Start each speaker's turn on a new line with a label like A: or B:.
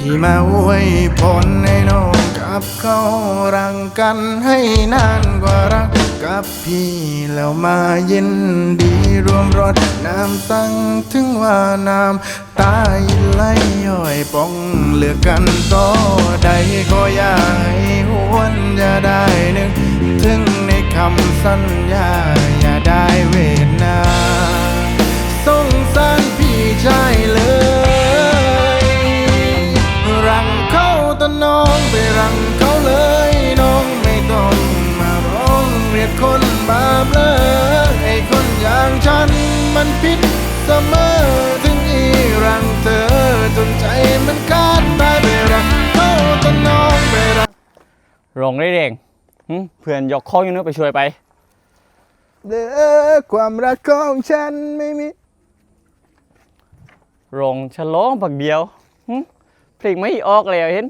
A: ที่มาอวยพรให้น้องกับเขารังกันให้นานกว่ารักกับพี่แล้วมายินดีรวมรอดน้ำตั้งถึงว่าน้ำตาไหลย่อยป้องเลือกกันต่อใดก็อย่าให้หวนอย่าได้นึกถึงในคำสัญญาอย่าได้เวทนาสงสารพี่ชายเลยรังเขาแต่น้องไปรังเขาเลยน้องไม่ต้องมาร้องเรียกคนบาปเลยไอ้คนอย่างฉันมันผิดเสมอถึงอีรังเธอจนใจมันขาดตายไปรังเขาแต่น้องไปรัง
B: ลงได้เด้งเพื่อนยกข้ออยู่เนื้อไปช่วยไป
A: เด้อความรักของฉันไม่มี
B: ลงฉลองผักเดียวเพลงไม่ออกเลยเห็น